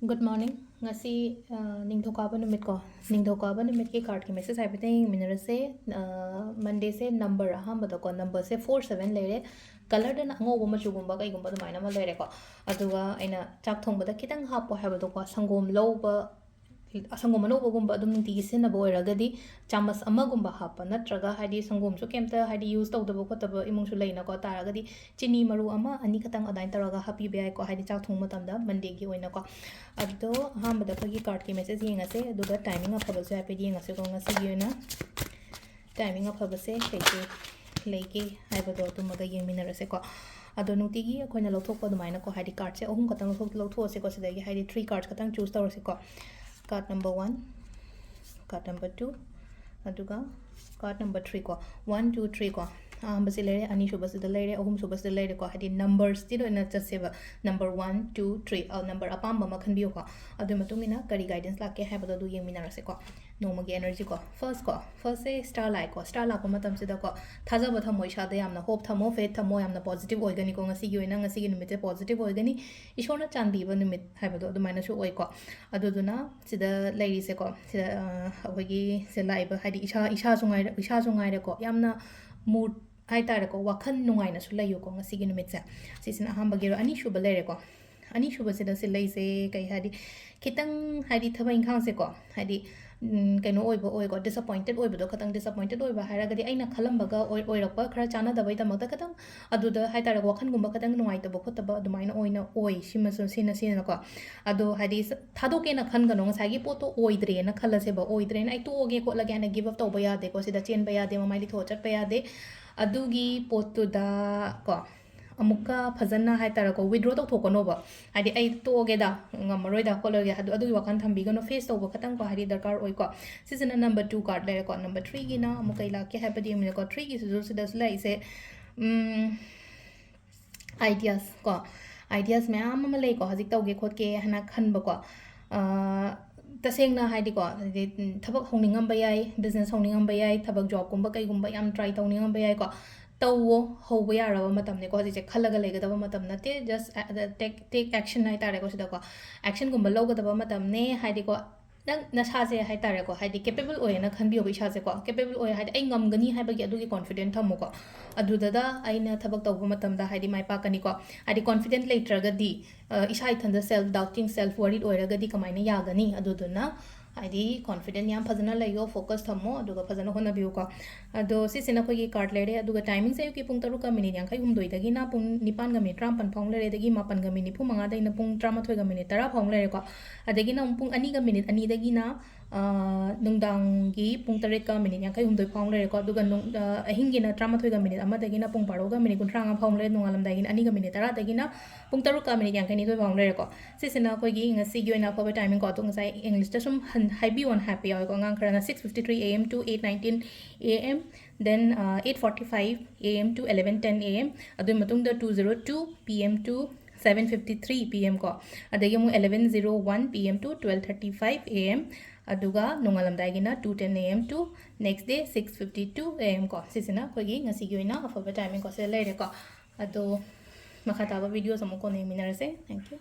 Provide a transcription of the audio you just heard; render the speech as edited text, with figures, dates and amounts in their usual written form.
Good morning. Ngasi ningthokaba numit ko. Ningthokaba numit ki card ki message hai bete minera se Monday se number ahamba da ko number se 47 lere color da ngo bo machu gumba kai gumba da maina ma lere ko aduga aina chak thongba da kitang hapo ha ba do ko sangom loba sangom anobagumba adum nunti sinaba oiragadi chamas amagumba hapa natraga hadi sangom su kemta hadi use tawdaba khotaba imung su leina ko taragadi chini maru ama ani khatang adain taraga happy bai ko hadi chak thong matamda monday gi oina ko ado hambada phagi card ki message yengase aduga timing afaba su happy yengase ko ngasi gi oina timing afaba se keke leike haibado tumaga yengminarase ko ado nutigi akoina lothokpa dumaina ko hadi card se ohum katang lothose ko sidagi hadi 3 cards katang choose tawrase ko card number 1 card number 2 aduga card number 3 ko 1 2 3 ko basi lere ani shuba sida lere ahum shuba sida lere ko hadi numbers ti do na chaseba number 1 2 3 number apamba ma khanbiyo ko adu matungina kari guidance la ke habado du yeng minarase ko nomagi energy ko first say star like ko star la ko matam sida ko thaja ba thamoi sha da yamna hope thamo faith thamo yamna positive oigani ko ngasi gi oina ngasi gi numite positive oigani ishona chanbi ba numit habado adu maina su oi ko adu duna sida lady se ko sida ahogi se laiba hadi isha sungai re ko yamna mood hai tare ko wakhan nungai na su layo ko ngasi gi numit sa sisin ahamba gero ani shuba lere ko ani shuba sida se lai se kai hadi kitang hadi thaba inkhang se ko hadi kaino oiba oigo disappointed oiba do katang disappointed oiba haragadi aina khalambaga oirakpa khara chana dabai tamakta katang aduda haitara wakhan gumba katang nungai taba khotaba adumaina oina oi simasu sina ko ado hadi thadoke na khan gano ngasagi poto oidre na khalase ba oidre na ai toge ko lage na give up tawba yade ko sida chen ba yade mamai li tho chat ba yade adugi potu da ko amuka phajana hai tara ko withdraw to thoko no ba hadi ai to ge da ngamaroi da ko lage hadu adu wakan thambi gano face to ba khatang ko hadi darkar oi ko sisina number 2 card le ko number 3 gi na amuka ila ke habadi mi ko 3 gi su sida slai se ideas me am ma le ko hajik tawge khot ke hana khan ba ko tasengna haidi ko thabak hongningam ba yai business hongningam ba yai thabak job kumba kai gumba yam try tawningam ba yai ko tawo hoba yaraba matam ne ko je khalaga legadaba matam nate just take action hai tare ko sida ko action gumba logadaba matam ne haidi ko nang nasa se hai tare ko haidi capable oy na khanbi obi sha se ko capable oy haidi ai ngamgani haibagi adugi confident thamu ko adudada aina thabak tawba matam da haidi mai pa kani ko haidi confident latragadi isha ithanda self doubting self worried oiragadi kamaina yagani aduduna haidi confident yam phajana layo focus thamo aduga phajana hona biu ko ado sisina ko gi card lere aduga timing se ki pung taru ka minute yang khai doi dagi na pung 9 ga minute 35 phong lere dagi 9 ga minute 9 dai na pung 38 ga minute 10 phong lere ko adagi na pung 2 ga minute 2 dagi na nungdang gi pung 3 ga minute yang khai doi phong lere ko aduga ahing gi na 38 ga minute ama dagi na pung 12 ga minute 30 phong lere nungalam dagi na 2 ga minute 10 dagi na pung 3 ga minute yang khai ni doi phong lere ko sisina ko gi ngasi gi na for timing ko to ngai english ta sum happy on happy hour ko ngang karana 6:53 am to 8:19 am then 8:45 am to 11:10 am adu matung da 2:02 pm to 7:53 pm ko adagi mu 11:01 pm to 12:35 am aduga nongalam dai gina 2:10 am to next day 6:52 am ko sisina ko gi ngasi gi na for timing ko se le re ko ado makata ba video samu ko ne minarase thank you